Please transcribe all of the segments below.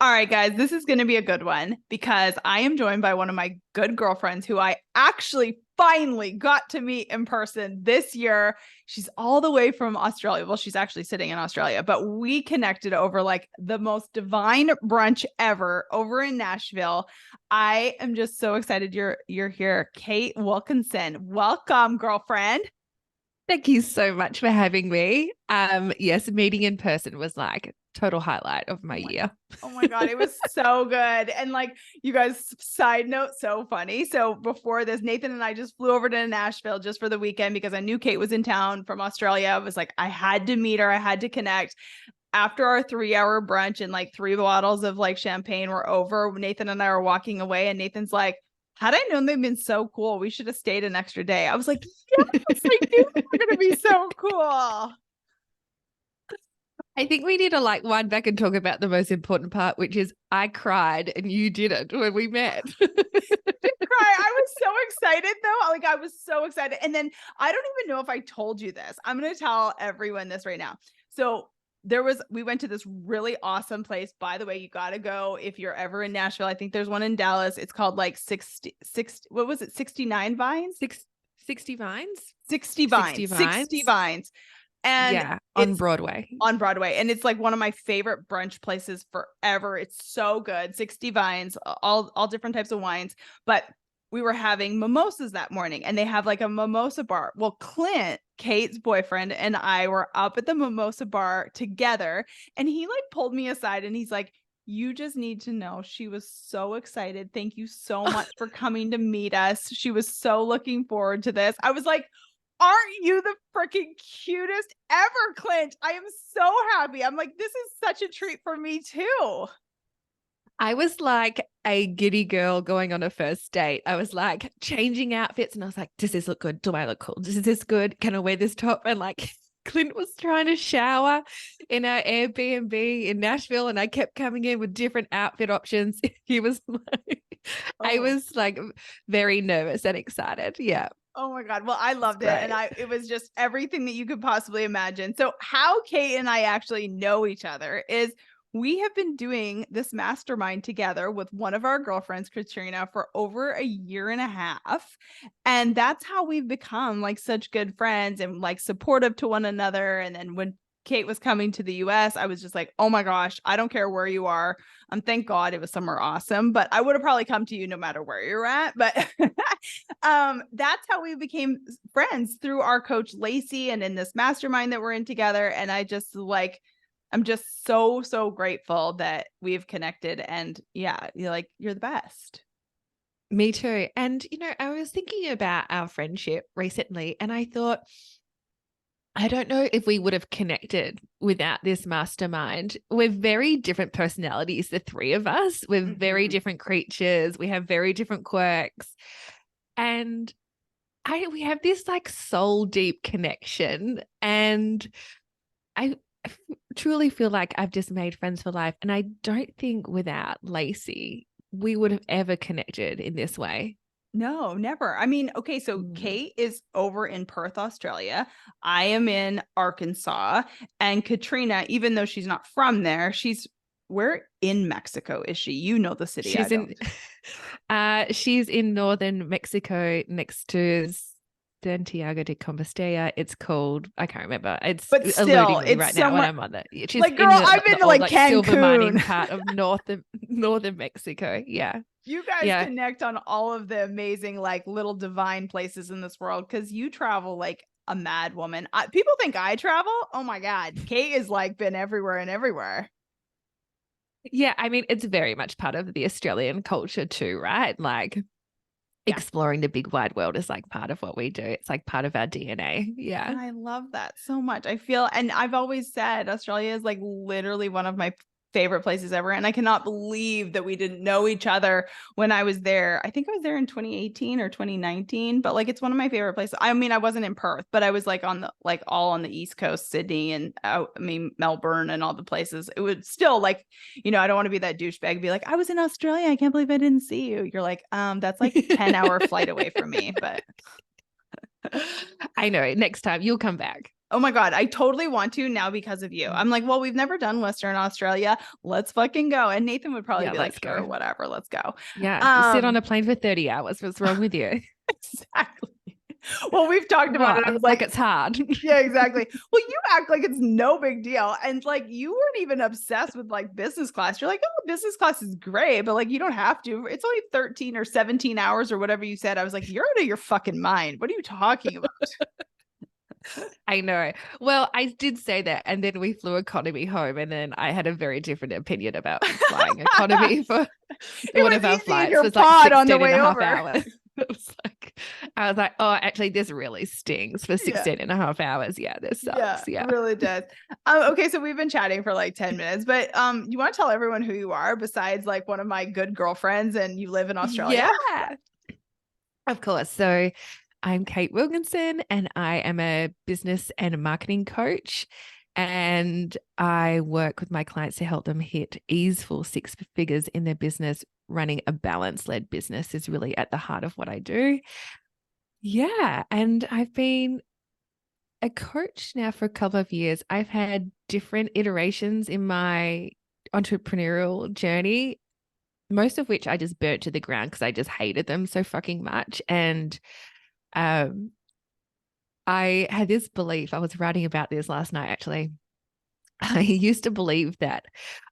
All right, guys, this is going to be a good one because I am joined by one of my good girlfriends who I actually finally got to meet in person this year. She's all the way from Australia. Well, she's actually sitting in Australia, but we connected over like the most divine brunch ever over in Nashville. I am just so excited you're here. Kate Wilkinson. Welcome, girlfriend. Thank you so much for having me. Yes, meeting in person was like total highlight of my year. Oh my God, it was so good. And like, you guys, side note, so funny. So before this, Nathan and I just flew over to Nashville just for the weekend because I knew Kate was in town from Australia. I was like, I had to meet her. I had to connect. After our 3-hour brunch and like 3 bottles of like champagne were over, Nathan and I were walking away and Nathan's like, had I known they'd been so cool, we should have stayed an extra day. I was like, yes, like these are going to be so cool. I think we need to like wind back and talk about the most important part, which is I cried and you didn't when we met. Cry. I was so excited though. Like I was so excited. And then I don't even know if I told you this. I'm going to tell everyone this right now. So we went to this really awesome place. By the way, you got to go if you're ever in Nashville. I think there's one in Dallas. It's called like 60, what was it? 69 Vines? 60 Vines? 60 Vines. 60 Vines. 60 Vines. And yeah, on Broadway. On Broadway. And it's like one of my favorite brunch places forever. It's so good. 60 Vines, all different types of wines. But we were having mimosas that morning and they have like a mimosa bar. Well, Clint, Kate's boyfriend, and I were up at the mimosa bar together and he like pulled me aside and he's like, you just need to know she was so excited. Thank you so much for coming to meet us. She was so looking forward to this. I was like, aren't you the freaking cutest ever, Clint? I am so happy. I'm like, this is such a treat for me too. I was like a giddy girl going on a first date. I was like changing outfits and I was like, does this look good? Do I look cool? Is this good? Can I wear this top? And like Clint was trying to shower in our Airbnb in Nashville and I kept coming in with different outfit options. He was like, I was like very nervous and excited. Yeah. Oh my God. Well, I loved it. And it was just everything that you could possibly imagine. So how Kate and I actually know each other is we have been doing this mastermind together with one of our girlfriends, Christina, for over a year and a half. And that's how we've become like such good friends and like supportive to one another. And then when Kate was coming to the US, I was just like, oh my gosh, I don't care where you are. Thank God it was somewhere awesome, but I would have probably come to you no matter where you're at. But that's how we became friends, through our coach Lacey and in this mastermind that we're in together. And I just like, I'm just so, so grateful that we've connected. And yeah, you're the best. Me too. And, I was thinking about our friendship recently and I thought, I don't know if we would have connected without this mastermind. We're very different personalities, the three of us. We're very different creatures. We have very different quirks. And we have this like soul deep connection. And I truly feel like I've just made friends for life. And I don't think without Lacey, we would have ever connected in this way. No, never. I mean, okay, so Kate is over in Perth, Australia. I am in Arkansas. And Katrina, even though she's not from there, where in Mexico is she? You know the city. She's in northern Mexico next to Santiago de Compostela. It's called, I can't remember. But still, it's right now when I'm on that. She's like, girl, I've been to like Cancun, silver mining part of northern Mexico. Yeah. You guys connect on all of the amazing, like little divine places in this world because you travel like a mad woman. People think I travel. Oh my God. Kate has like been everywhere and everywhere. Yeah. I mean, it's very much part of the Australian culture too, right? Like exploring the big wide world is like part of what we do. It's like part of our DNA. Yeah. And I love that so much. And I've always said Australia is like literally one of my favorite places ever. And I cannot believe that we didn't know each other when I was there. I think I was there in 2018 or 2019, but like, it's one of my favorite places. I mean, I wasn't in Perth, but I was like all on the East Coast, Sydney and Melbourne and all the places. It would still like, I don't want to be that douchebag, be like, I was in Australia. I can't believe I didn't see you. You're like, that's like 10-hour flight away from me, but I know. Next time you'll come back. Oh my God, I totally want to now because of you. I'm like, well, we've never done Western Australia. Let's fucking go. And Nathan would probably Yeah, be like, let's sure, go. whatever, let's go. Yeah, sit on a plane for 30 hours. What's wrong with you? Exactly. Well, we've talked about it. I was Like like, it's hard. yeah, exactly. Well, you act like it's no big deal. And like, you weren't even obsessed with like business class. You're like, oh, business class is great, but like, you don't have to. It's only 13 or 17 hours or whatever you said. I was like, you're out of your fucking mind. What are you talking about? I know. Well, I did say that. And then we flew economy home. And then I had a very different opinion about flying economy for It one was of our easy in flights your was like pod on the 16 and way a half over. hours. It was like, I was like, oh, actually, this really stings for 16 and a half hours. Yeah, this sucks. Yeah, Yeah. it really does. Okay, so we've been chatting for like 10 minutes, but you want to tell everyone who you are besides like one of my good girlfriends and you live in Australia? Yeah. Of course. So I'm Kate Wilkinson and I am a business and marketing coach. And I work with my clients to help them hit easeful six figures in their business. Running a balance-led business is really at the heart of what I do. Yeah. And I've been a coach now for a couple of years. I've had different iterations in my entrepreneurial journey, most of which I just burnt to the ground because I just hated them so fucking much. And I had this belief, I was writing about this last night actually. I used to believe that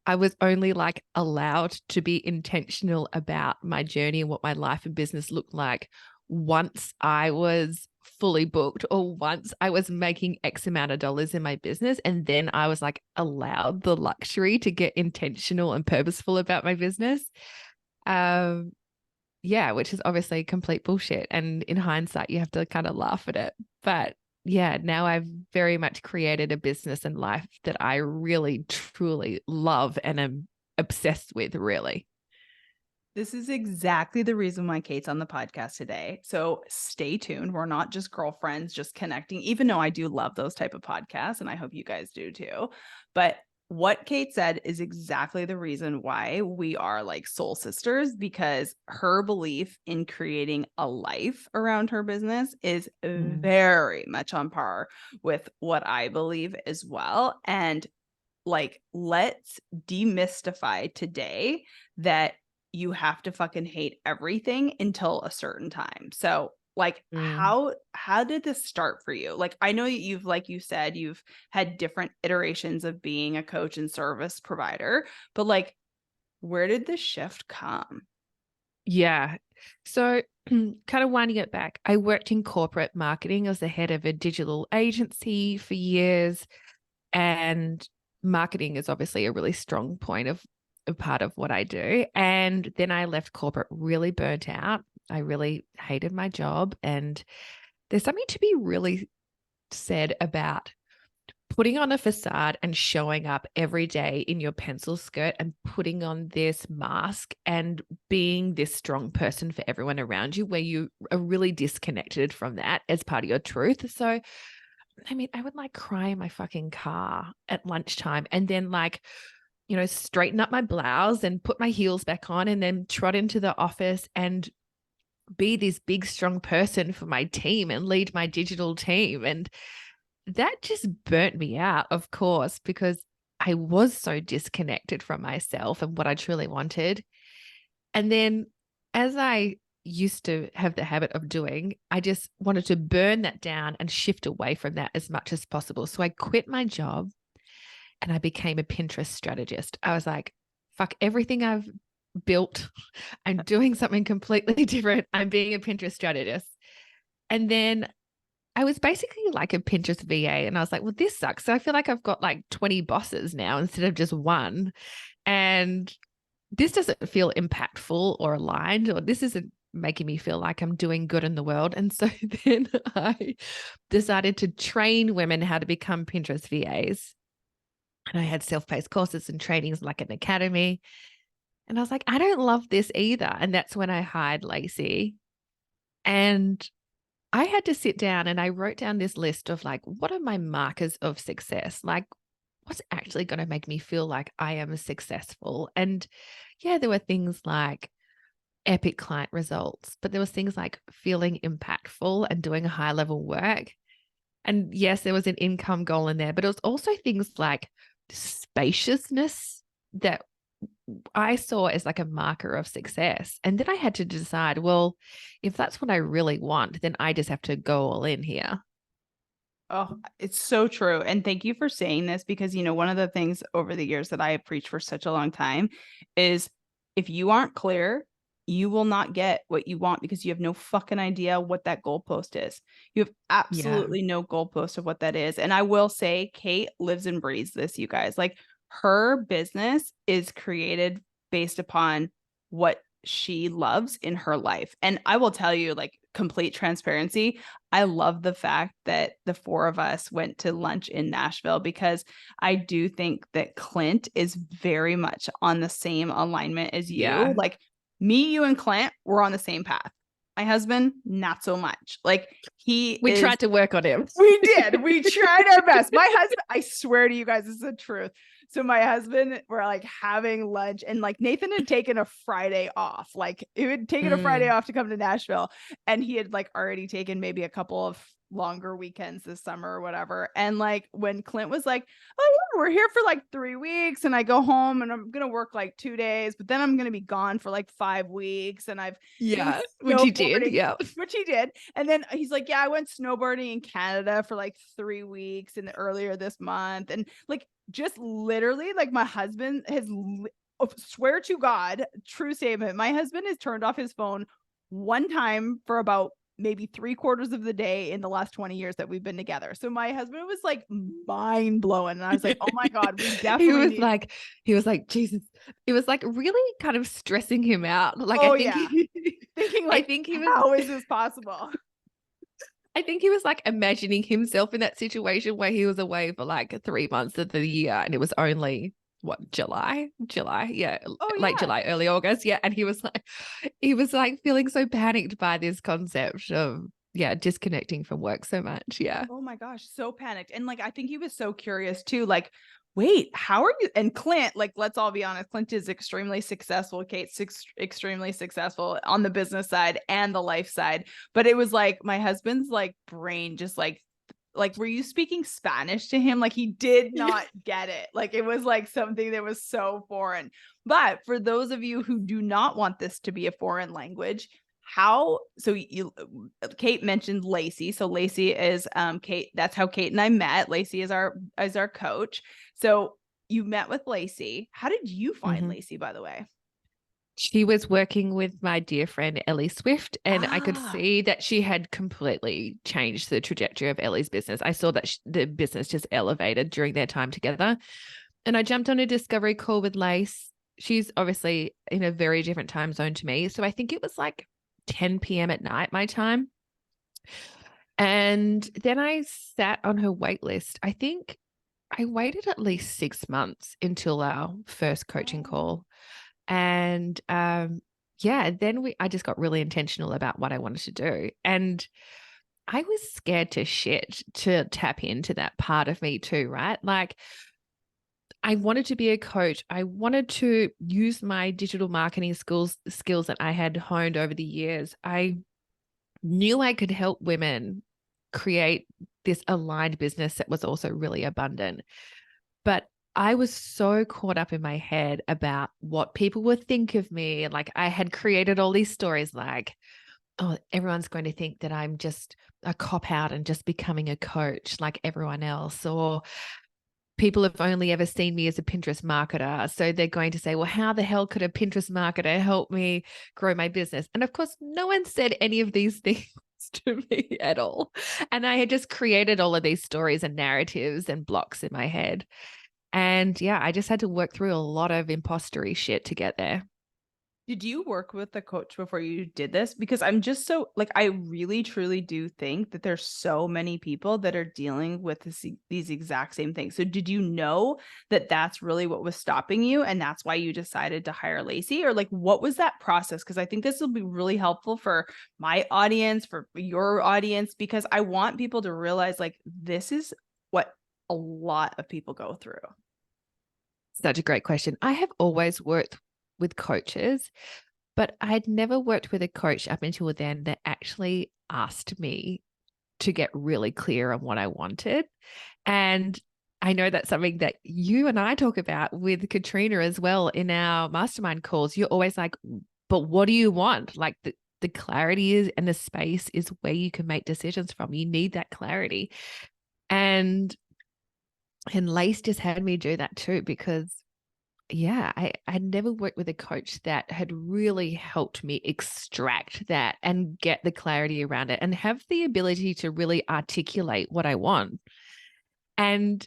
I was only like allowed to be intentional about my journey and what my life and business looked like once I was fully booked or once I was making X amount of dollars in my business. And then I was like allowed the luxury to get intentional and purposeful about my business. Yeah, which is obviously complete bullshit. And in hindsight, you have to kind of laugh at it. But yeah, now I've very much created a business and life that I really, truly love and am obsessed with, really. This is exactly the reason why Kate's on the podcast today. So stay tuned. We're not just girlfriends, just connecting, even though I do love those type of podcasts and I hope you guys do too. But what Kate said is exactly the reason why we are like soul sisters, because her belief in creating a life around her business is very much on par with what I believe as well. And like, let's demystify today that you have to fucking hate everything until a certain time. So like how did this start for you? Like, I know you've, like you said, you've had different iterations of being a coach and service provider, but like, where did the shift come? Yeah. So kind of winding it back, I worked in corporate marketing as the head of a digital agency for years. And marketing is obviously a really strong point of a part of what I do. And then I left corporate really burnt out. I really hated my job. And there's something to be really said about putting on a facade and showing up every day in your pencil skirt and putting on this mask and being this strong person for everyone around you, where you are really disconnected from that as part of your truth. So I mean, I would like cry in my fucking car at lunchtime and then like, you know, straighten up my blouse and put my heels back on and then trot into the office and be this big, strong person for my team and lead my digital team. And that just burnt me out, of course, because I was so disconnected from myself and what I truly wanted. And then as I used to have the habit of doing, I just wanted to burn that down and shift away from that as much as possible. So I quit my job and I became a Pinterest strategist. I was like, fuck everything I've built. I'm doing something completely different. I'm being a Pinterest strategist. And then I was basically like a Pinterest VA. And I was like, well, this sucks. So I feel like I've got like 20 bosses now instead of just one. And this doesn't feel impactful or aligned, or this isn't making me feel like I'm doing good in the world. And so then I decided to train women how to become Pinterest VAs. And I had self-paced courses and trainings like an academy. And I was like, I don't love this either. And that's when I hired Lacey. And I had to sit down and I wrote down this list of like, what are my markers of success? Like, what's actually going to make me feel like I am successful? And yeah, there were things like epic client results, but there was things like feeling impactful and doing high level work. And yes, there was an income goal in there, but it was also things like spaciousness that I saw as like a marker of success. And then I had to decide, well, if that's what I really want, then I just have to go all in here. Oh, it's so true. And thank you for saying this because, one of the things over the years that I have preached for such a long time is if you aren't clear, you will not get what you want because you have no fucking idea what that goalpost is. You have Yeah. absolutely no goalpost of what that is. And I will say, Kate lives and breathes this, you guys. Like her business is created based upon what she loves in her life. And I will tell you, like, complete transparency, I love the fact that the four of us went to lunch in Nashville because I do think that Clint is very much on the same alignment as you. Yeah. Like me, you, and Clint were on the same path. My husband, not so much. Like We tried to work on him. We did. We tried our best. My husband, I swear to you guys, this is the truth. So my husband, we're like having lunch, and like Nathan had taken a Friday off. Like he had taken a Friday off to come to Nashville, and he had like already taken maybe a couple of longer weekends this summer or whatever. And like when Clint was like, "Oh yeah, we're here for like 3 weeks, and I go home and I'm gonna work like 2 days, but then I'm gonna be gone for like 5 weeks, and I've been Which he did. snowboarding," Yeah. which he did. And then he's like, "Yeah, I went snowboarding in Canada for like 3 weeks and earlier this month." And like, just literally, like, my husband has, swear to God, true statement, my husband has turned off his phone one time for about maybe 3/4 of the day in the last 20 years that we've been together. So my husband was like mind blowing. And I was like, oh my God, we definitely need. He was like, Jesus. It was like really kind of stressing him out. Like, Oh I think yeah. Thinking I like, think he was, how is this possible? I think he was like imagining himself in that situation where he was away for like 3 months of the year and it was only what, July? Yeah. Oh Late yeah. July, early August. Yeah. And he was like feeling so panicked by this concept of, yeah, disconnecting from work so much. Yeah. Oh my gosh, so panicked. And like, I think he was so curious too. Like, wait, how are you? And Clint, like, let's all be honest, Clint is extremely successful. Kate's extremely successful on the business side and the life side. But it was like my husband's like brain just like, were you speaking Spanish to him? Like he did not get it. Like it was like something that was so foreign. But for those of you who do not want this to be a foreign language, Kate mentioned Lacey. So Lacey is Kate, that's how Kate and I met. Lacey is our coach. So you met with Lacey. How did you find Lacey, by the way? She was working with my dear friend Ellie Swift, and I could see that she had completely changed the trajectory of Ellie's business. I saw that the business just elevated during their time together. And I jumped on a discovery call with Lace. She's obviously in a very different time zone to me. So I think it was like 10 p.m. at night, my time. And then I sat on her wait list. I think I waited at least 6 months until our first coaching call. And then I just got really intentional about what I wanted to do. And I was scared to shit to tap into that part of me too, right? Like I wanted to be a coach. I wanted to use my digital marketing skills that I had honed over the years. I knew I could help women create this aligned business that was also really abundant. But I was so caught up in my head about what people would think of me. Like I had created all these stories like, oh, everyone's going to think that I'm just a cop out and just becoming a coach like everyone else. Or people have only ever seen me as a Pinterest marketer. So they're going to say, well, how the hell could a Pinterest marketer help me grow my business? And of course, no one said any of these things to me at all. And I had just created all of these stories and narratives and blocks in my head. And yeah, I just had to work through a lot of impostery shit to get there. Did you work with the coach before you did this? Because I'm just so like, I really truly do think that there's so many people that are dealing with these exact same things. So did you know that that's really what was stopping you? And that's why you decided to hire Lacey? Or like, what was that process? Because I think this will be really helpful for my audience, for your audience, because I want people to realize like, this is what a lot of people go through. Such a great question. I have always worked with coaches, but I'd never worked with a coach up until then that actually asked me to get really clear on what I wanted. And I know that's something that you and I talk about with Katrina as well in our mastermind calls. You're always like, but what do you want? Like the clarity is, and the space is where you can make decisions from. You need that clarity. And Lace just had me do that too, because I never worked with a coach that had really helped me extract that and get the clarity around it and have the ability to really articulate what I want. And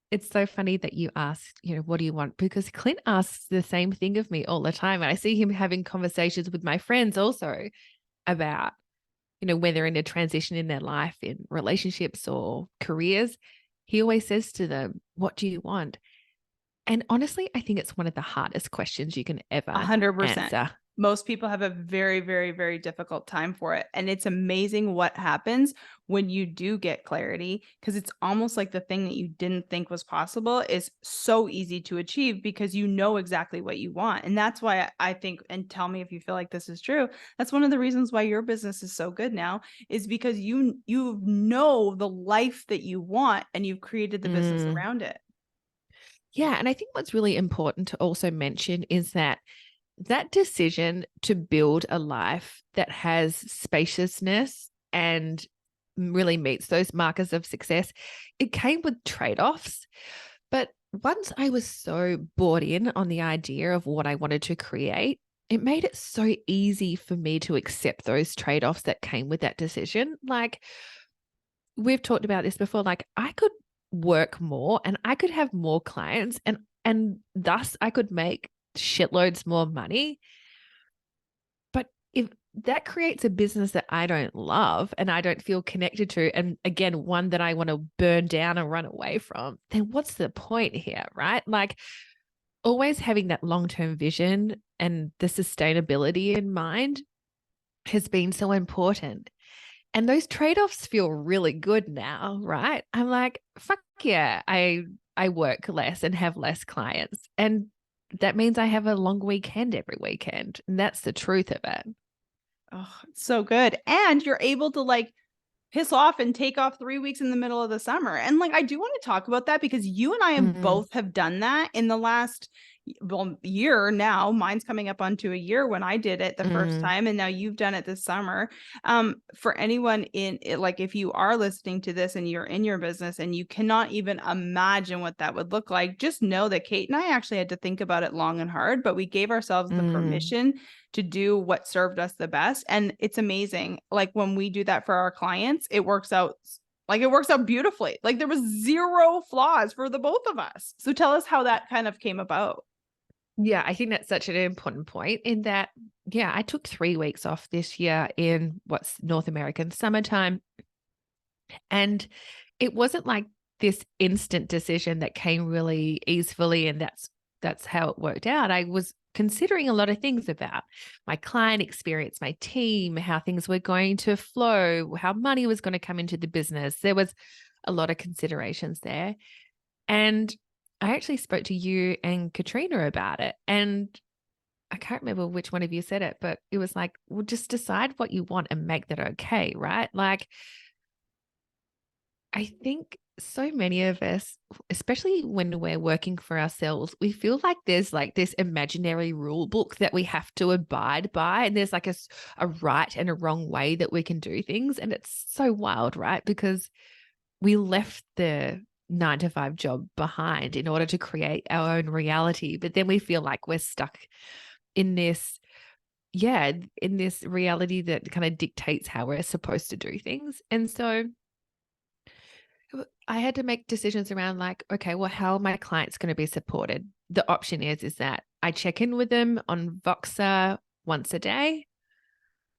it's so funny that you asked, what do you want? Because Clint asks the same thing of me all the time. And I see him having conversations with my friends also about, when they're in a transition in their life, in relationships or careers. He always says to them, what do you want? And honestly, I think it's one of the hardest questions you can ever 100%. answer. Most people have a very, very, very difficult time for it. And it's amazing what happens when you do get clarity, because it's almost like the thing that you didn't think was possible is so easy to achieve because you know exactly what you want. And that's why I think, and tell me if you feel like this is true, that's one of the reasons why your business is so good now, is because you know the life that you want and you've created the business around it. Yeah. And I think what's really important to also mention is that decision to build a life that has spaciousness and really meets those markers of success, it came with trade-offs. But once I was so bought in on the idea of what I wanted to create, it made it so easy for me to accept those trade-offs that came with that decision. Like, we've talked about this before, like I could work more and I could have more clients and thus I could make shitloads more money. But if that creates a business that I don't love and I don't feel connected to, and again, one that I want to burn down and run away from, then what's the point here, right? Like, always having that long-term vision and the sustainability in mind has been so important. And those trade-offs feel really good now, right? I'm like, fuck yeah, I work less and have less clients. And that means I have a long weekend every weekend. And that's the truth of it. Oh, it's so good. And you're able to like piss off and take off 3 weeks in the middle of the summer. And like, I do want to talk about that because you and I have both have done that in the last year now. Mine's coming up onto a year when I did it the first time. And now you've done it this summer. For anyone in it, like if you are listening to this and you're in your business and you cannot even imagine what that would look like, just know that Kate and I actually had to think about it long and hard, but we gave ourselves the permission to do what served us the best. And it's amazing. Like when we do that for our clients, it works out beautifully. Like there was zero flaws for the both of us. So tell us how that kind of came about. Yeah, I think that's such an important point in that, I took 3 weeks off this year in what's North American summertime. And it wasn't like this instant decision that came really easily and that's how it worked out. I was considering a lot of things about my client experience, my team, how things were going to flow, how money was going to come into the business. There was a lot of considerations there. And I actually spoke to you and Katrina about it. And I can't remember which one of you said it, but it was like, well, just decide what you want and make that okay, right? Like, I think so many of us, especially when we're working for ourselves, we feel like there's like this imaginary rule book that we have to abide by. And there's like a right and a wrong way that we can do things. And it's so wild, right? Because we left the 9-to-5 job behind in order to create our own reality. But then we feel like we're stuck in this, in this reality that kind of dictates how we're supposed to do things. And so I had to make decisions around like, okay, well, how are my clients going to be supported? The option is that I check in with them on Voxer once a day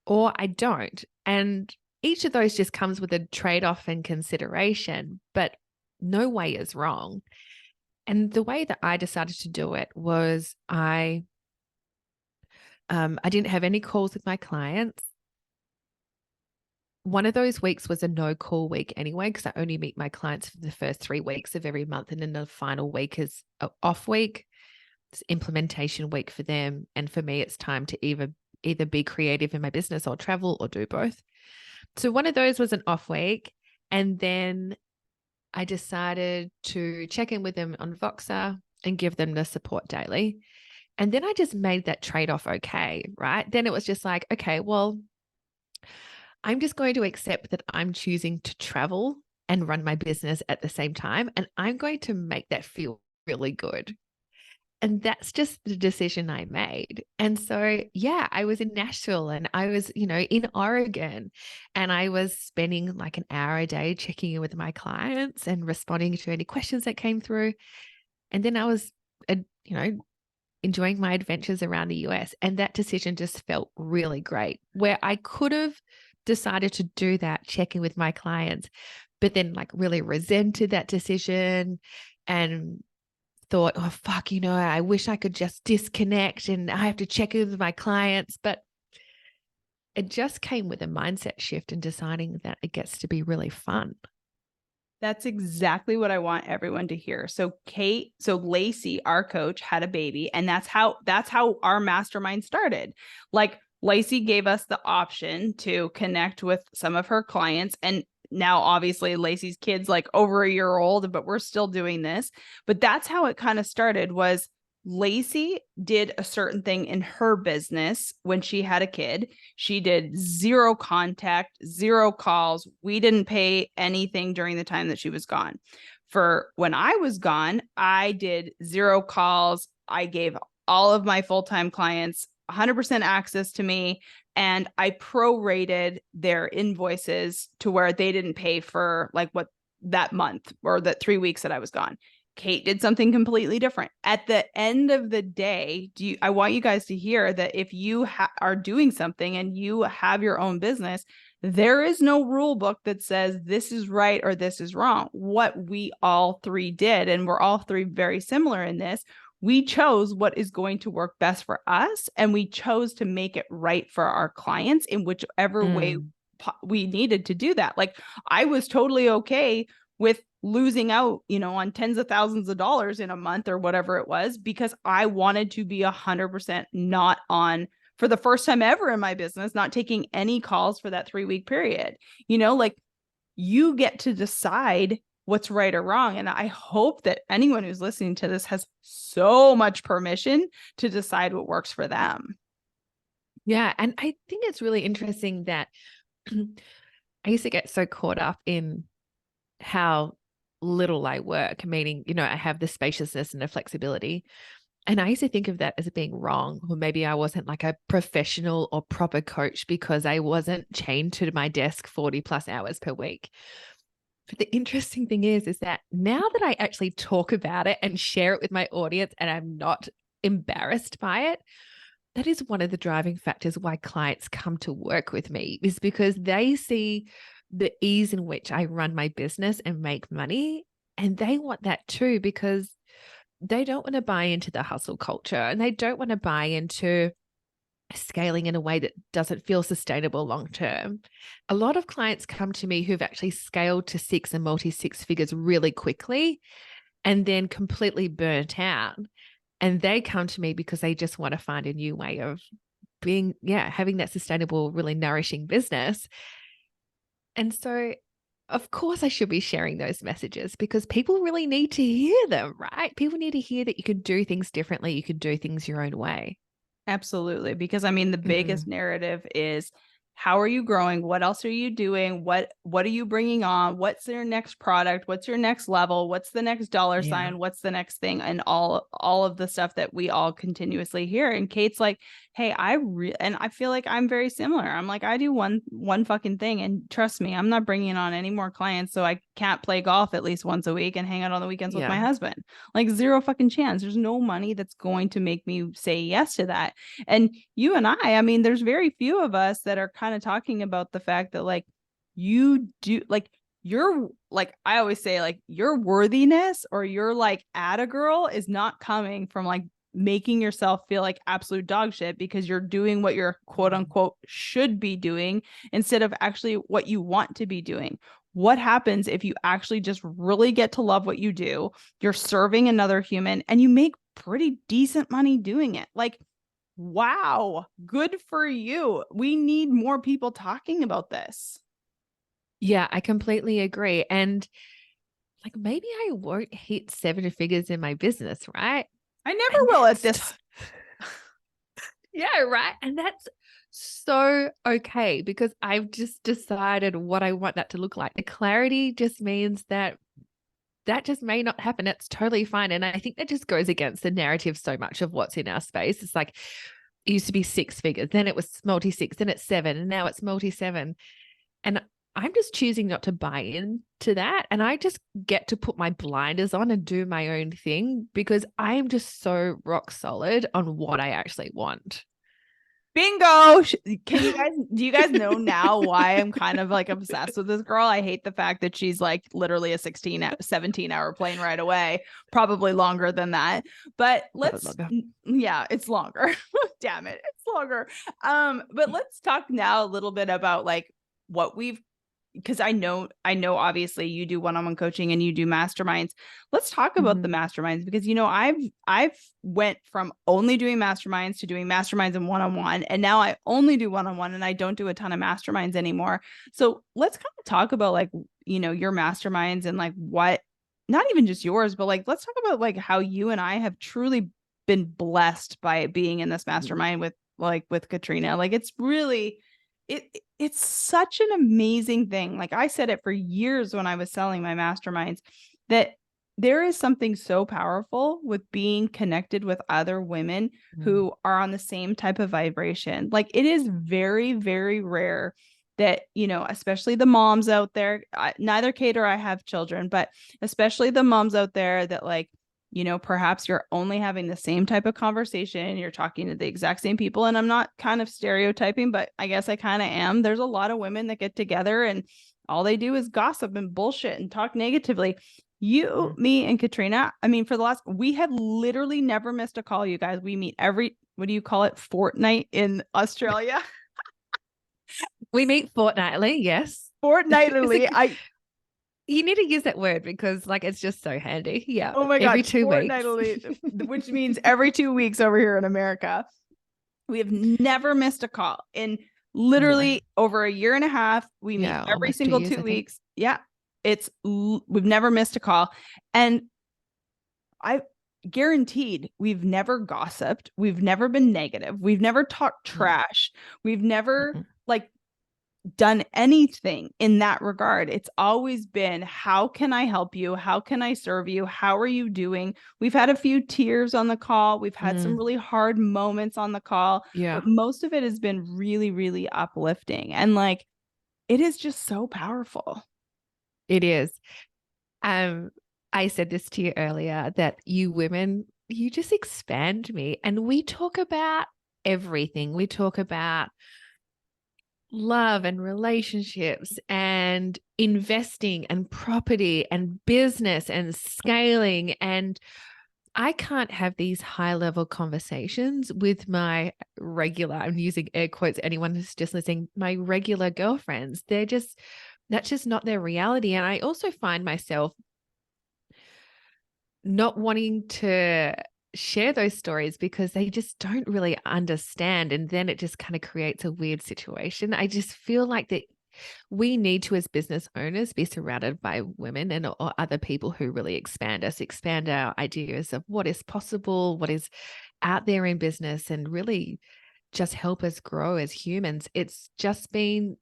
or I don't. And each of those just comes with a trade-off and consideration, but no way is wrong. And the way that I decided to do it was I didn't have any calls with my clients. One of those weeks was a no call week anyway, because I only meet my clients for the first 3 weeks of every month. And then the final week is an off week. It's implementation week for them. And for me, it's time to either be creative in my business or travel or do both. So one of those was an off week. And then I decided to check in with them on Voxer and give them the support daily. And then I just made that trade-off okay, right? Then it was just like, okay, well, I'm just going to accept that I'm choosing to travel and run my business at the same time. And I'm going to make that feel really good. And that's just the decision I made. And so, yeah, I was in Nashville and I was, in Oregon, and I was spending like an hour a day checking in with my clients and responding to any questions that came through. And then I was, enjoying my adventures around the US. And that decision just felt really great, where I could have decided to do that, checking with my clients, but then like really resented that decision and thought, oh, fuck, I wish I could just disconnect and I have to check in with my clients. But it just came with a mindset shift and deciding that it gets to be really fun. That's exactly what I want everyone to hear. So Lacey, our coach, had a baby, and that's how our mastermind started. Like, Lacey gave us the option to connect with some of her clients, and now obviously Lacey's kid's like over a year old, but we're still doing this. But that's how it kind of started. Was Lacey did a certain thing in her business when she had a kid. She did zero contact, zero calls. We didn't pay anything during the time that she was gone. For when I was gone, I did zero calls. I gave all of my full-time clients 100% access to me, and I prorated their invoices to where they didn't pay for like what that month or that 3 weeks that I was gone. Kate did something completely different. At the end of the day, I want you guys to hear that if you are doing something and you have your own business, there is no rule book that says this is right or this is wrong. What we all three did, and we're all three very similar in this, we chose what is going to work best for us, and we chose to make it right for our clients in whichever way we needed to do that. Like, I was totally okay with losing out, on tens of thousands of dollars in a month or whatever it was, because I wanted to be 100% not on, for the first time ever in my business, not taking any calls for that 3-week period. Like, you get to decide what's right or wrong. And I hope that anyone who's listening to this has so much permission to decide what works for them. Yeah. And I think it's really interesting that I used to get so caught up in how little I work, meaning, I have the spaciousness and the flexibility. And I used to think of that as being wrong, or maybe I wasn't like a professional or proper coach because I wasn't chained to my desk 40 plus hours per week. But the interesting thing is that now that I actually talk about it and share it with my audience and I'm not embarrassed by it, that is one of the driving factors why clients come to work with me, is because they see the ease in which I run my business and make money. And they want that too, because they don't want to buy into the hustle culture, and they don't want to buy into scaling in a way that doesn't feel sustainable long term. A lot of clients come to me who've actually scaled to 6 and multi-six figures really quickly and then completely burnt out. And they come to me because they just want to find a new way of being, having that sustainable, really nourishing business. And so, of course, I should be sharing those messages because people really need to hear them, right? People need to hear that you can do things differently. You can do things your own way. Absolutely. Because the biggest narrative is, how are you growing? What else are you doing? What are you bringing on? What's your next product? What's your next level? What's the next dollar sign? What's the next thing? And all of the stuff that we all continuously hear. And Kate's like, hey, and I feel like I'm very similar. I'm like, I do one fucking thing, and trust me, I'm not bringing on any more clients, so I can't play golf at least once a week and hang out on the weekends with my husband. Like, zero fucking chance. There's no money that's going to make me say yes to that. And you and I mean, there's very few of us that are kind of talking about the fact that, like, you do, like, you're like, I always say, like, your worthiness or your like atta girl is not coming from like making yourself feel like absolute dog shit because you're doing what you're quote unquote should be doing instead of actually what you want to be doing. What happens if you actually just really get to love what you do? You're serving another human and you make pretty decent money doing it. Like, wow, good for you. We need more people talking about this. Yeah, I completely agree. And like maybe I won't hit seven figures in my business, right? I never And will at that's this. yeah, right. And that's so okay because I've just decided what I want that to look like. The clarity just means that that just may not happen. It's totally fine. And I think that just goes against the narrative so much of what's in our space. It's like it used to be six figures, then it was multi six, then it's seven, and now it's multi seven. And I'm just choosing not to buy into that. And I just get to put my blinders on and do my own thing because I am just so rock solid on what I actually want. Bingo. Do you guys know now why I'm kind of like obsessed with this girl? I hate the fact that she's like literally a 17-hour plane ride away, probably longer than that. But yeah, it's longer. Damn it. It's longer. But let's talk now a little bit about like what we've, because I know obviously you do one-on-one coaching and you do masterminds. Let's talk about the masterminds because I've went from only doing masterminds to doing masterminds and one-on-one, and now I only do one-on-one and I don't do a ton of masterminds anymore. So let's kind of talk about like, your masterminds and like what, not even just yours, but like let's talk about like how you and I have truly been blessed by being in this mastermind with Katrina. Like it's really it's such an amazing thing. Like I said it for years when I was selling my masterminds, that there is something so powerful with being connected with other women who are on the same type of vibration. Like it is very, very rare that, especially the moms out there, neither Kate or I have children, but especially the moms out there that like, perhaps you're only having the same type of conversation. You're talking to the exact same people. And I'm not kind of stereotyping, but I guess I kind of am. There's a lot of women that get together and all they do is gossip and bullshit and talk negatively. You, me, and Katrina, I mean, we have literally never missed a call, you guys. We meet every, what do you call it? Fortnight in Australia. We meet fortnightly, yes. Fortnightly. You need to use that word because like it's just so handy. Yeah. Oh my God. Every 2 weeks. Fortnightly, which means every 2 weeks over here in America. We have never missed a call in literally over a year and a half. We meet every single 2 weeks. Yeah. We've never missed a call. And I guaranteed we've never gossiped. We've never been negative. We've never talked trash. We've never like done anything in that regard. It's always been, how can I help you? How can I serve you? How are you doing? We've had a few tears on the call. We've had some really hard moments on the call. Yeah. But most of it has been really, really uplifting. And like, it is just so powerful. It is. I said this to you earlier that you women, you just expand me. And we talk about everything. We talk about love and relationships and investing and property and business and scaling. And I can't have these high level conversations with my regular, I'm using air quotes, anyone who's just listening, my regular girlfriends. That's just not their reality. And I also find myself not wanting to share those stories because they just don't really understand. And then it just kind of creates a weird situation. I just feel like that we need to, as business owners, be surrounded by women and or other people who really expand us, expand our ideas of what is possible, what is out there in business, and really just help us grow as humans. It's just been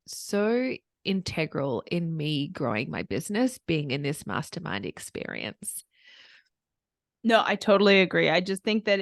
so integral in me growing my business, being in this mastermind experience. No, I totally agree. I just think that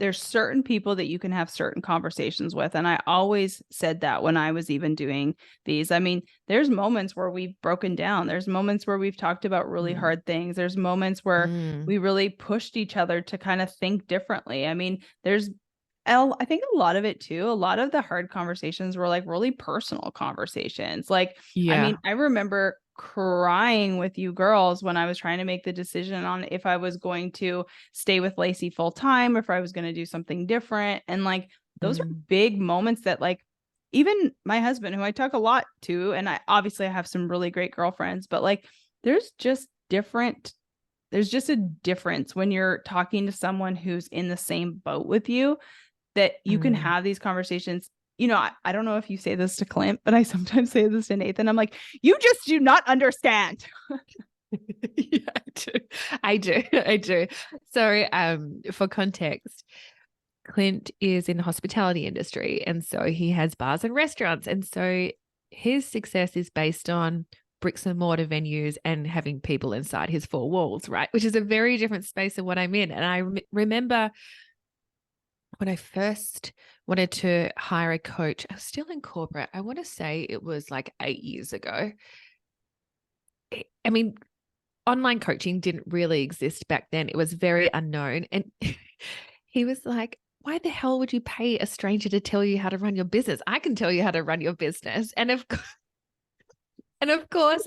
there's certain people that you can have certain conversations with. And I always said that when I was even doing these. I mean, there's moments where we've broken down. There's moments where we've talked about really hard things. There's moments where we really pushed each other to kind of think differently. I mean, I think a lot of it too, a lot of the hard conversations were like really personal conversations. Like, I mean, I remember crying with you girls when I was trying to make the decision on if I was going to stay with Lacey full time, or if I was going to do something different. And like, those are big moments that like, even my husband, who I talk a lot to, and I obviously have some really great girlfriends, but like, there's just a difference when you're talking to someone who's in the same boat with you, that you can have these conversations I don't know if you say this to Clint, but I sometimes say this to Nathan. I'm like, you just do not understand. Yeah, I do. So, for context, Clint is in the hospitality industry, and so he has bars and restaurants. And so his success is based on bricks and mortar venues and having people inside his four walls, right? Which is a very different space than what I'm in. And I remember when I first wanted to hire a coach, I was still in corporate. I want to say it was like 8 years ago. I mean, online coaching didn't really exist back then. It was very unknown. And he was like, why the hell would you pay a stranger to tell you how to run your business? I can tell you how to run your business. And of course,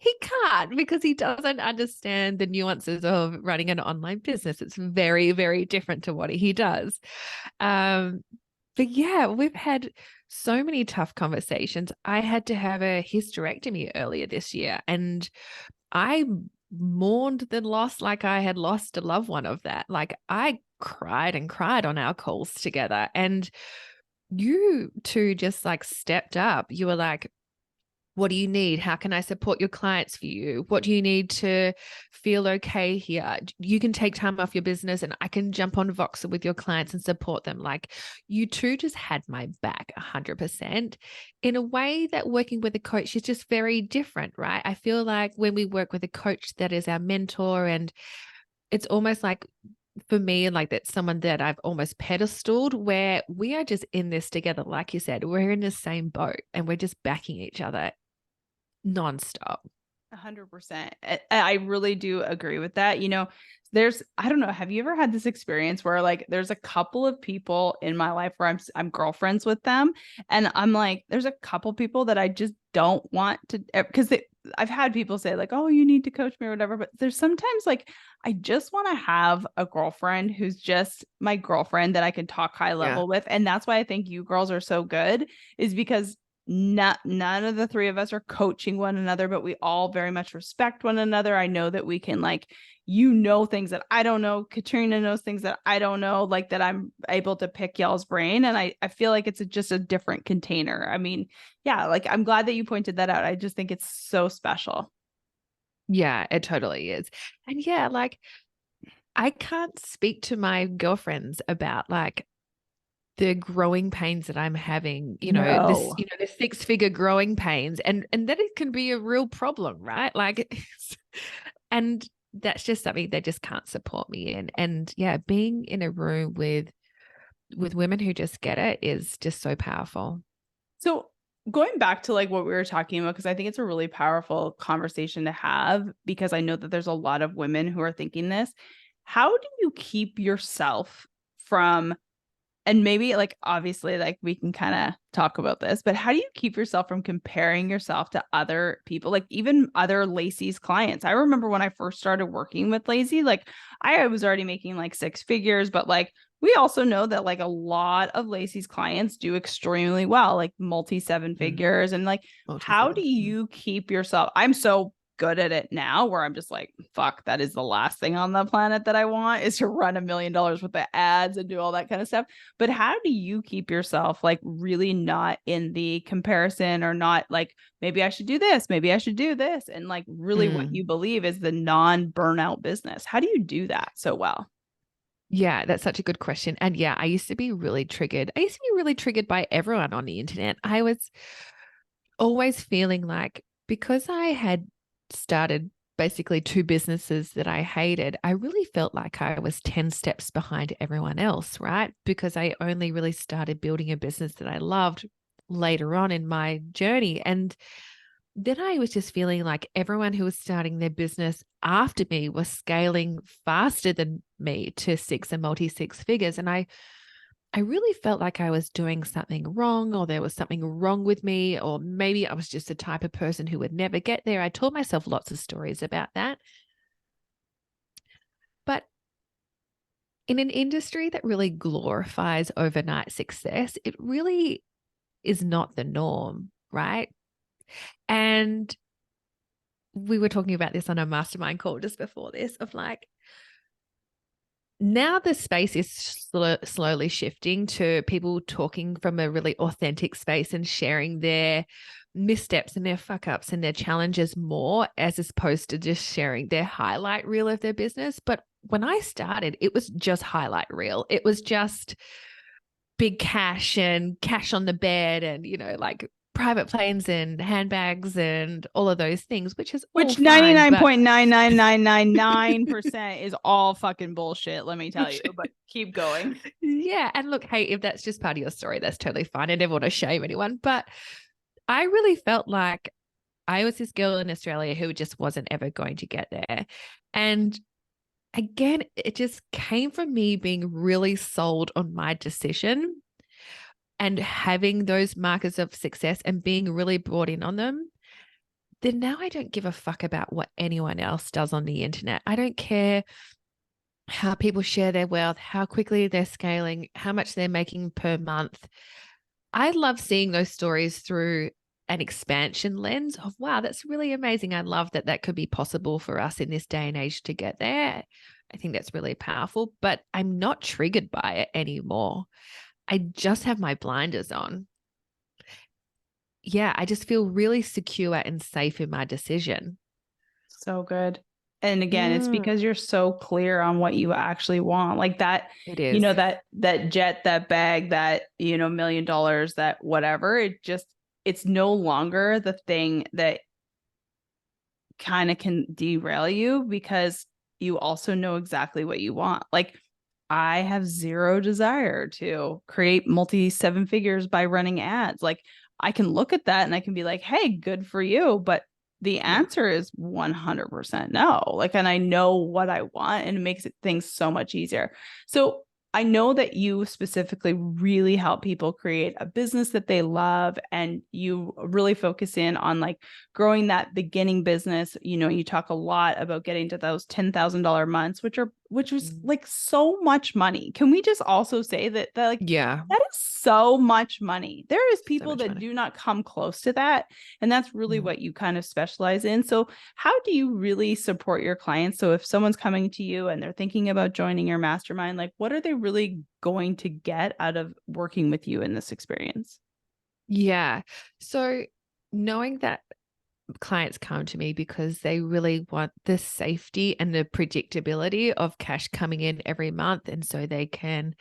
he can't, because he doesn't understand the nuances of running an online business. It's very, very different to what he does. But yeah, we've had so many tough conversations. I had to have a hysterectomy earlier this year, and I mourned the loss like I had lost a loved one of that. Like, I cried and cried on our calls together, and you two just like stepped up. You were like, what do you need? How can I support your clients for you? What do you need to feel okay here? You can take time off your business and I can jump on Voxer with your clients and support them. Like, you two just had my back 100%, in a way that working with a coach is just very different, right? I feel like when we work with a coach that is our mentor, and it's almost like, for me, like, that's someone that I've almost pedestaled, where we are just in this together. Like you said, we're in the same boat and we're just backing each other nonstop. 100%. I really do agree with that. I don't know, have you ever had this experience where like there's a couple of people in my life where I'm girlfriends with them, and I'm like, there's a couple people that I just don't want to, because I've had people say like, oh, you need to coach me or whatever, but there's sometimes like I just want to have a girlfriend who's just my girlfriend that I can talk high level with. And that's why I think you girls are so good, is because none of the three of us are coaching one another, but we all very much respect one another. I know that we can, like, things that I don't know. Katrina knows things that I don't know, like, that I'm able to pick y'all's brain. And I feel like it's just a different container. I mean, yeah, like, I'm glad that you pointed that out. I just think it's so special. Yeah, it totally is. And yeah, like, I can't speak to my girlfriends about like the growing pains that I'm having, No. the 6-figure growing pains, and that it can be a real problem, right? Like, and that's just something they just can't support me in. And yeah, being in a room with women who just get it is just so powerful. So going back to like what we were talking about, because I think it's a really powerful conversation to have, because I know that there's a lot of women who are thinking this. How do you keep yourself from, and maybe like obviously like we can kind of talk about this, but how do you keep yourself from comparing yourself to other people, like even other Lacey's clients? I remember when I first started working with Lacey, like I was already making like 6 figures, but like we also know that like a lot of Lacey's clients do extremely well, like multi 7 figures. And like, how do you keep yourself? I'm so good at it now where I'm just like, fuck, that is the last thing on the planet that I want, is to run $1 million worth of ads and do all that kind of stuff. But how do you keep yourself like really not in the comparison, or not like, maybe I should do this, maybe I should do this, and like really what you believe is the non-burnout business? How do you do that so well? Yeah, that's such a good question. And yeah, I used to be really triggered. I used to be really triggered by everyone on the internet. I was always feeling like, because I had started basically 2 businesses that I hated, I really felt like I was 10 steps behind everyone else, right? Because I only really started building a business that I loved later on in my journey. And then I was just feeling like everyone who was starting their business after me was scaling faster than me to 6 and multi 6 figures. And I really felt like I was doing something wrong, or there was something wrong with me, or maybe I was just the type of person who would never get there. I told myself lots of stories about that. But in an industry that really glorifies overnight success, it really is not the norm, right? And we were talking about this on a mastermind call just before this, of like, now the space is slowly shifting to people talking from a really authentic space and sharing their missteps and their fuck ups and their challenges more, as opposed to just sharing their highlight reel of their business. But when I started, it was just highlight reel. It was just big cash and cash on the bed and, like private planes and handbags and all of those things, which is all Which fine. 99.99999% is all fucking bullshit, let me tell you. But keep going. Yeah. And look, hey, if that's just part of your story, that's totally fine. I never want to shame anyone. But I really felt like I was this girl in Australia who just wasn't ever going to get there. And again, it just came from me being really sold on my decision and having those markers of success and being really brought in on them. Then now I don't give a fuck about what anyone else does on the internet. I don't care how people share their wealth, how quickly they're scaling, how much they're making per month. I love seeing those stories through an expansion lens of, wow, that's really amazing. I love that that could be possible for us in this day and age to get there. I think that's really powerful, but I'm not triggered by it anymore. I just have my blinders on. Yeah, I just feel really secure and safe in my decision. So good. And again, it's because you're so clear on what you actually want. Like that, It is. that jet, that bag, that, $1 million, that whatever. It's no longer the thing that kind of can derail you, because you also know exactly what you want. Like, I have zero desire to create multi seven figures by running ads. Like, I can look at that and I can be like, hey, good for you. But the answer is 100% no. Like, and I know what I want, and it makes things so much easier. So I know that you specifically really help people create a business that they love, and you really focus in on like growing that beginning business. You talk a lot about getting to those $10,000 months, which was like so much money. Can we just also say that like, yeah, that is so much money. There is people so that money. do not come close to that. And that's really what you kind of specialize in. So how do you really support your clients? So if someone's coming to you and they're thinking about joining your mastermind, like what are they really going to get out of working with you in this experience? Yeah. So knowing that clients come to me because they really want the safety and the predictability of cash coming in every month. And so they can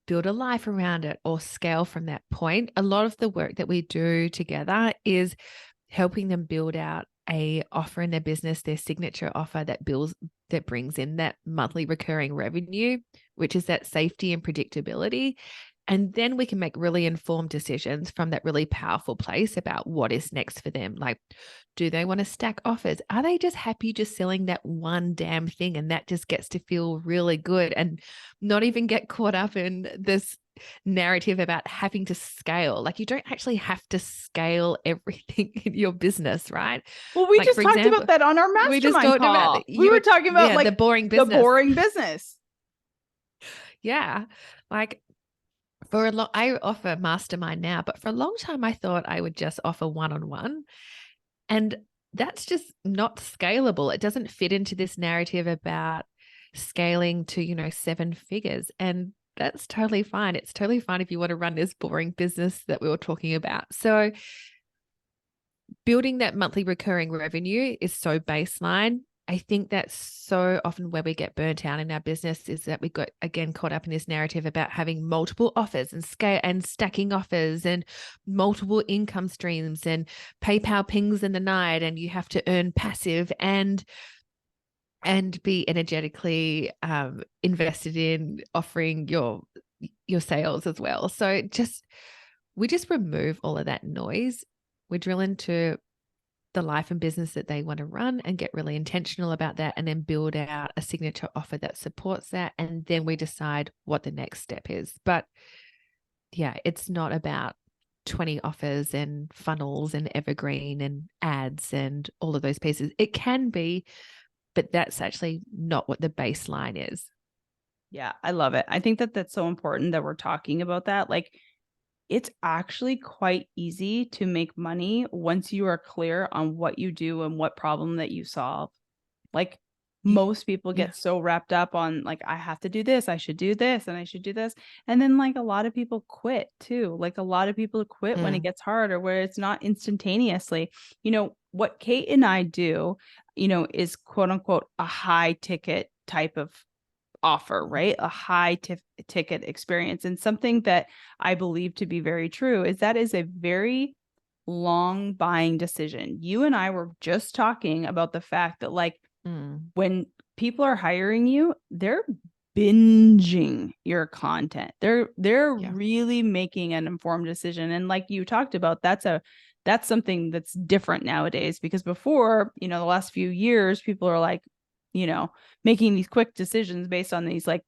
build a life around it or scale from that point. A lot of the work that we do together is helping them build out a offer in their business, their signature offer that brings in that monthly recurring revenue, which is that safety and predictability. And then we can make really informed decisions from that really powerful place about what is next for them. Like, do they want to stack offers? Are they just happy just selling that one damn thing? And that just gets to feel really good and not even get caught up in this narrative about having to scale. Like, you don't actually have to scale everything in your business, right? Well, we Like, just for talked example, about that on our we just mastermind talked about call. We were talking about like the boring the business. boring business. Yeah. Like, I offer mastermind now, but for a long time I thought I would just offer one-on-one, and that's just not scalable. It doesn't fit into this narrative about scaling to, seven figures. And that's totally fine. It's totally fine if you want to run this boring business that we were talking about. So building that monthly recurring revenue is so baseline. I think that's so often where we get burnt out in our business, is that we got, again, caught up in this narrative about having multiple offers and scale and stacking offers and multiple income streams and PayPal pings in the night, and you have to earn passive and be energetically invested in offering your sales as well. So we just remove all of that noise. We drill into the life and business that they want to run and get really intentional about that, and then build out a signature offer that supports that. And then we decide what the next step is. But yeah, it's not about 20 offers and funnels and evergreen and ads and all of those pieces. It can be, but that's actually not what the baseline is. Yeah, I love it. I think that that's so important that we're talking about that. Like, it's actually quite easy to make money once you are clear on what you do and what problem that you solve. Like, most people Yeah. get so wrapped up on like, I have to do this, I should do this, and I should do this. And then like a lot of people quit too. Like a lot of people quit when it gets hard or where it's not instantaneously. What Kate and I do, is quote unquote a high ticket type of offer, right? A high ticket experience. And something that I believe to be very true is that is a very long buying decision. You and I were just talking about the fact that like when people are hiring you, they're binging your content. They're really making an informed decision. And like you talked about, that's something that's different nowadays, because before, the last few years, people are like, making these quick decisions based on these like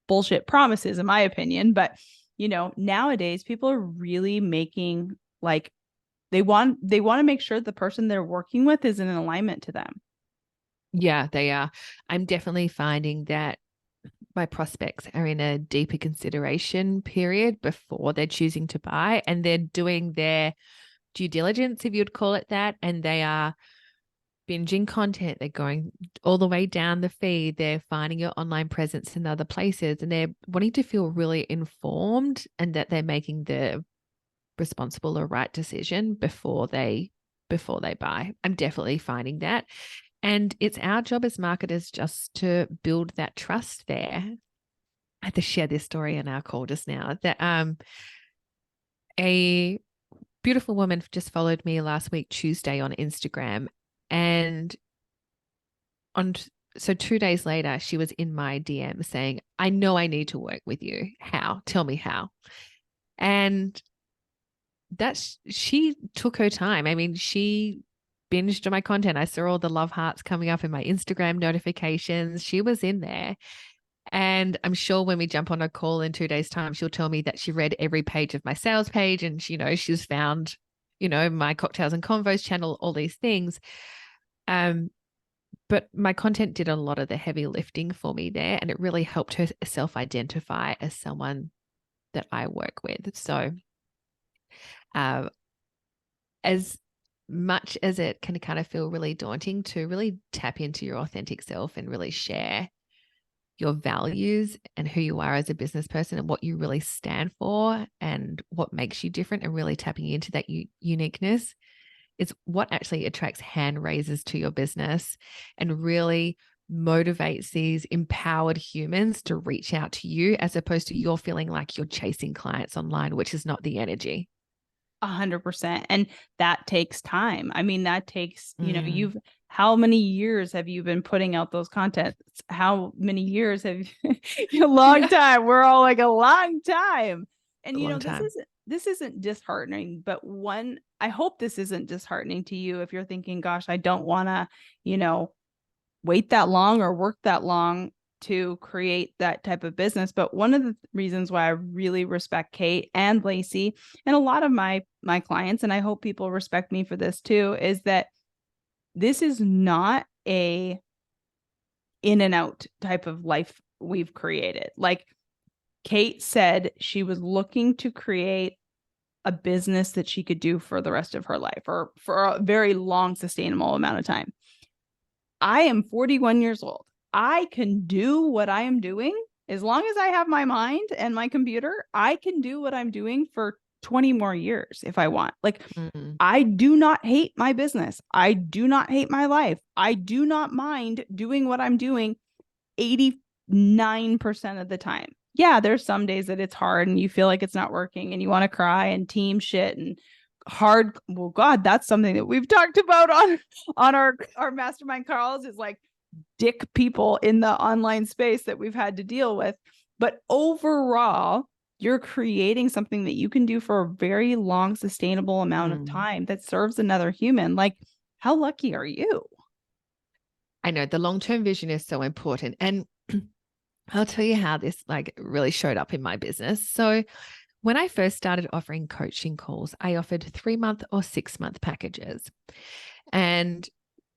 bullshit promises, in my opinion. But, nowadays people are really making like, they want to make sure the person they're working with is in alignment to them. Yeah, they are. I'm definitely finding that my prospects are in a deeper consideration period before they're choosing to buy, and they're doing their due diligence, if you'd call it that, and they are binging content. They're going all the way down the feed. They're finding your online presence in other places, and they're wanting to feel really informed and that they're making the responsible or right decision before they buy. I'm definitely finding that. And it's our job as marketers just to build that trust there. I had to share this story in our call just now that a beautiful woman just followed me last week, Tuesday, on Instagram. And so 2 days later, she was in my DM saying, I know I need to work with you. How? Tell me how. And she took her time. I mean, she binged my content. I saw all the love hearts coming up in my Instagram notifications. She was in there. And I'm sure when we jump on a call in 2 days' time, she'll tell me that she read every page of my sales page, and she's found, my Cocktails and Convos channel, all these things. But my content did a lot of the heavy lifting for me there, and it really helped her self-identify as someone that I work with. So as much as it can kind of feel really daunting to really tap into your authentic self and really share your values and who you are as a business person and what you really stand for and what makes you different, and really tapping into that uniqueness is what actually attracts hand raisers to your business and really motivates these empowered humans to reach out to you, as opposed to you're feeling like you're chasing clients online, which is not the energy. 100%. And that takes time. I mean, that takes, how many years have you been putting out those contents? How many years have you, a long time. We're all like a long time. And, this isn't disheartening, but I hope this isn't disheartening to you if you're thinking, gosh, I don't want to, wait that long or work that long to create that type of business. But one of the reasons why I really respect Kate and Lacey and a lot of my clients, and I hope people respect me for this too, is that this is not a in and out type of life we've created. Like Kate said, she was looking to create a business that she could do for the rest of her life or for a very long, sustainable amount of time. I am 41 years old. I can do what I am doing as long as I have my mind and my computer. I can do what I'm doing for 20 more years if I want. Like, I do not hate my business. I do not hate my life. I do not mind doing what I'm doing 89% of the time. Yeah, there's some days that it's hard and you feel like it's not working and you want to cry and team shit and hard. Well, God, that's something that we've talked about on our mastermind calls, is like dick people in the online space that we've had to deal with. But overall, you're creating something that you can do for a very long, sustainable amount of time that serves another human. Like, how lucky are you? I know the long-term vision is so important. And I'll tell you how this like really showed up in my business. So when I first started offering coaching calls, I offered 3-month or 6-month packages. And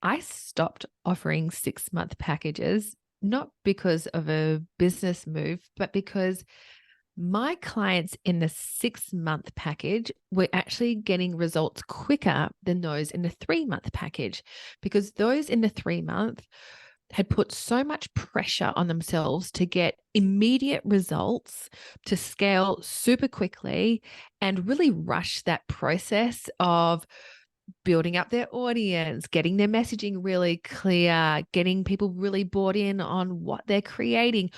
I stopped offering 6-month packages, not because of a business move, but because my clients in the 6-month package were actually getting results quicker than those in the 3-month package, because those in the 3-month had put so much pressure on themselves to get immediate results, to scale super quickly, and really rush that process of building up their audience, getting their messaging really clear, getting people really bought in on what they're creating.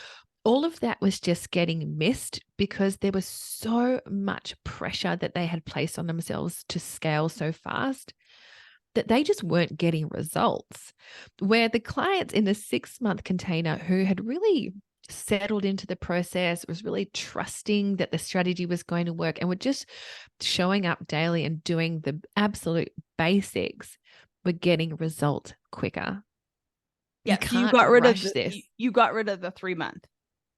All of that was just getting missed because there was so much pressure that they had placed on themselves to scale so fast that they just weren't getting results. Where the clients in the 6-month container who had really settled into the process, was really trusting that the strategy was going to work, and were just showing up daily and doing the absolute basics, were getting results quicker. Yeah, You so you can't got rid of rush the this. you got rid of the 3-month.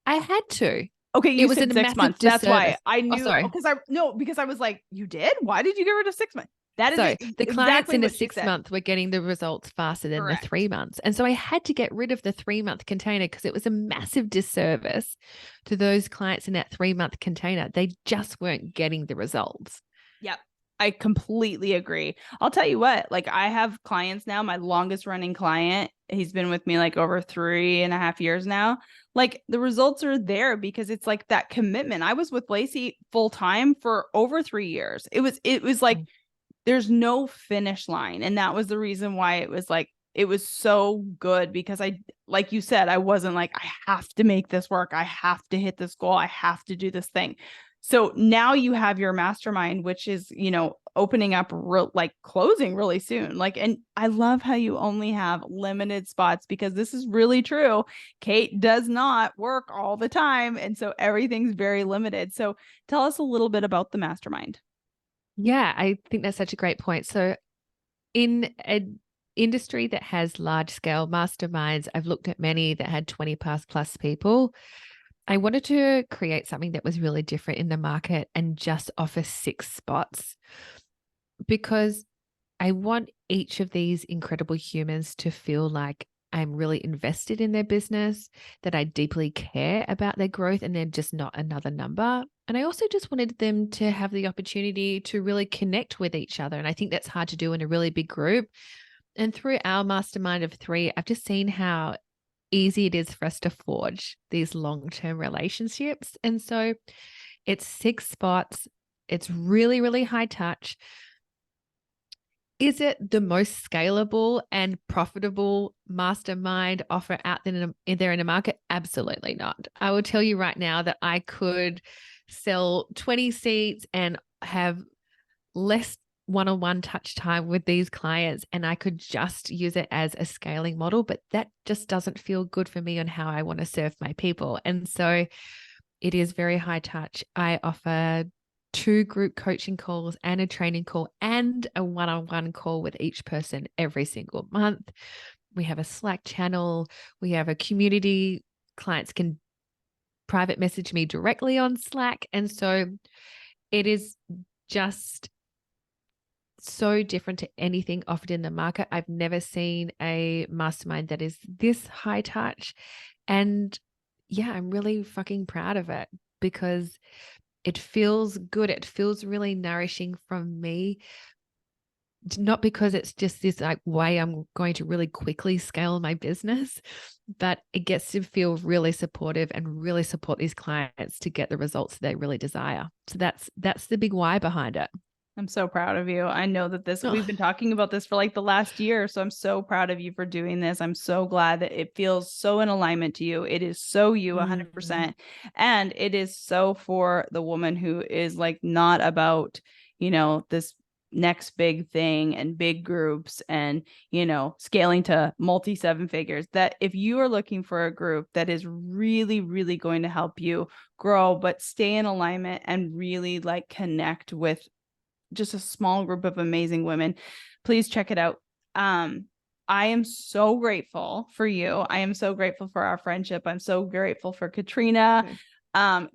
I had to. Okay, It you was a said 6 massive months. That's why disservice. I Oh, knew, sorry. because I no, because I was like, you did? Why did you get rid of 6 months? That is So the clients exactly in the what she six said. month were getting the results faster than the Correct. 3 months. And so I had to get rid of the 3-month container because it was a massive disservice to those clients in that 3-month container. They just weren't getting the results. Yep. I completely agree. I'll tell you what, like I have clients now, my longest running client, he's been with me like over 3.5 years now. Like the results are there because it's like that commitment. I was with Lacey full time for over 3 years. It was like there's no finish line. And that was the reason why it was like, it was so good because I, like you said, I wasn't like, I have to make this work. I have to hit this goal. I have to do this thing. So now you have your mastermind, which is, opening up like closing really soon. Like, and I love how you only have limited spots because this is really true. Kate does not work all the time. And so everything's very limited. So tell us a little bit about the mastermind. Yeah, I think that's such a great point. So in an industry that has large scale masterminds, I've looked at many that had 20 plus people. I wanted to create something that was really different in the market and just offer 6 spots because I want each of these incredible humans to feel like I'm really invested in their business, that I deeply care about their growth, and they're just not another number. And I also just wanted them to have the opportunity to really connect with each other. And I think that's hard to do in a really big group. And through our mastermind of 3, I've just seen how easy it is for us to forge these long-term relationships. And so it's 6 spots. It's really, really high touch. Is it the most scalable and profitable mastermind offer out there in the market? Absolutely not. I will tell you right now that I could sell 20 seats and have less one-on-one touch time with these clients, and I could just use it as a scaling model, but that just doesn't feel good for me on how I want to serve my people. And so it is very high touch. I offer 2 group coaching calls and a training call and a one-on-one call with each person every single month. We have a Slack channel. We have a community. Clients can private message me directly on Slack. And so it is just so different to anything offered in the market. I've never seen a mastermind that is this high touch. And yeah, I'm really fucking proud of it because it feels good. It feels really nourishing from me. Not because it's just this like way I'm going to really quickly scale my business, but it gets to feel really supportive and really support these clients to get the results they really desire. So that's the big why behind it. I'm so proud of you. I know that we've been talking about this for like the last year. So I'm so proud of you for doing this. I'm so glad that it feels so in alignment to you. It is so you 100%. And it is so for the woman who is like not about, this next big thing and big groups and, scaling to multi 7 figures. That if you are looking for a group that is really, really going to help you grow, but stay in alignment and really like connect with just a small group of amazing women, please check it out. I am so grateful for you. I am so grateful for our friendship. I'm so grateful for Katrina.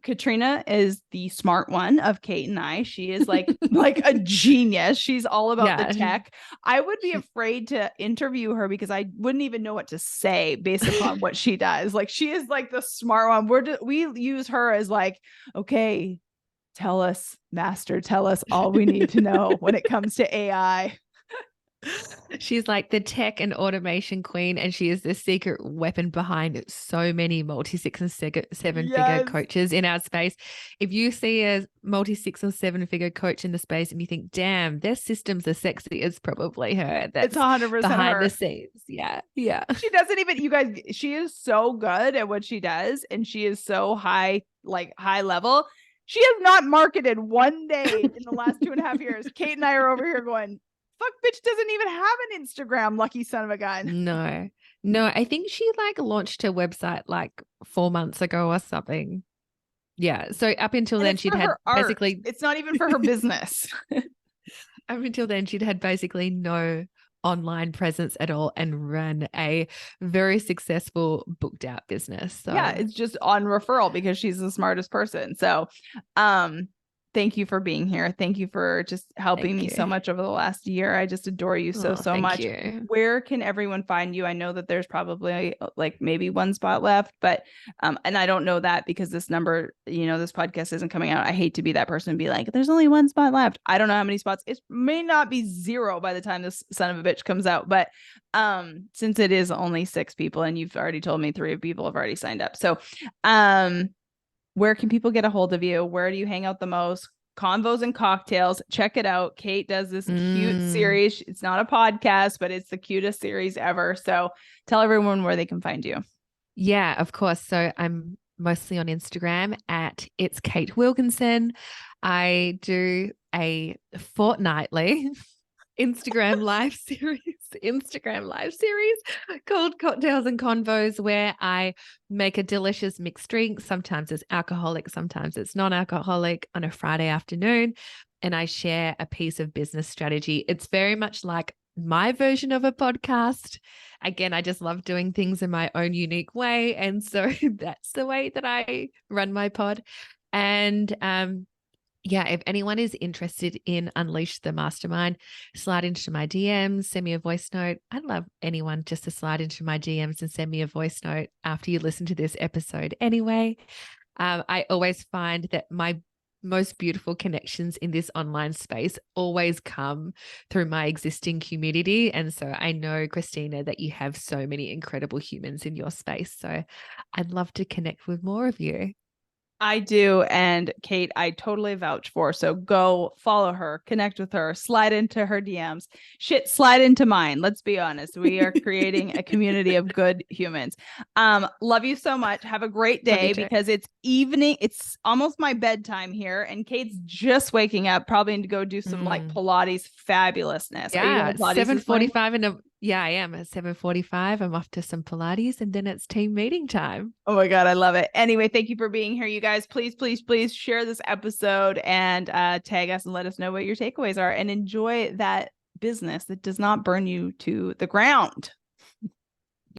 Katrina is the smart one of Kate and I. She is like a genius. She's all about the tech. I would be afraid to interview her because I wouldn't even know what to say based upon what she does. Like she is like the smart one. We use her as like, okay, tell us, master, tell us all we need to know when it comes to AI. She's like the tech and automation queen, and she is the secret weapon behind so many multi-six and seven-figure Yes. coaches in our space. If you see a multi-six or seven-figure coach in the space and you think, damn, their systems are sexy, it's probably her. That's It's 100% behind her. the scenes. Yeah. Yeah. She doesn't even, you guys, she is so good at what she does, and she is so high, like high level. She has not marketed one day in the last 2.5 years. Kate and I are over here going, fuck, bitch doesn't even have an Instagram, lucky son of a gun. No, I think she like launched her website like 4 months ago or something. Yeah. So up until And then, it's she'd for had her art. basically, It's not even for her business. up until then, she'd had basically no online presence at all and ran a very successful booked out business. So Yeah, it's just on referral because she's the smartest person. So, thank you for being here. Thank you for just helping Thank me you. so much over the last year. I just adore you so thank much. you. Where can everyone find you? I know that there's probably like maybe one spot left, but and I don't know that because this number, this podcast isn't coming out. I hate to be that person and be like, there's only one spot left. I don't know how many spots. It may not be 0 by the time this son of a bitch comes out, but since it is only 6 people and you've already told me 3 people have already signed up. So where can people get a hold of you? Where do you hang out the most? Convos and Cocktails. Check it out. Kate does this cute series. It's not a podcast, but it's the cutest series ever. So tell everyone where they can find you. Yeah, of course. So I'm mostly on Instagram at It's Kate Wilkinson. I do a fortnightly Instagram live series called Cocktails and Convos, where I make a delicious mixed drink. Sometimes it's alcoholic, sometimes it's non-alcoholic on a Friday afternoon. And I share a piece of business strategy. It's very much like my version of a podcast. Again, I just love doing things in my own unique way. And so that's the way that I run my pod. And yeah, if anyone is interested in Unleash the Mastermind, slide into my DMs, send me a voice note. I'd love anyone just to slide into my DMs and send me a voice note after you listen to this episode anyway. I always find that my most beautiful connections in this online space always come through my existing community. And so I know, Christina, that you have so many incredible humans in your space. So I'd love to connect with more of you. I do. And Kate, I totally vouch for. So go follow her, connect with her, slide into her DMs. Shit, slide into mine. Let's be honest. We are creating a community of good humans. Love you so much. Have a great day because it's evening. It's almost my bedtime here. And Kate's just waking up, probably to go do some like Pilates fabulousness. Yeah, 7:45 yeah, I am at 7:45. I'm off to some Pilates and then it's team meeting time. Oh my God, I love it. Anyway, thank you for being here. You guys, please share this episode and tag us and let us know what your takeaways are and enjoy that business that does not burn you to the ground.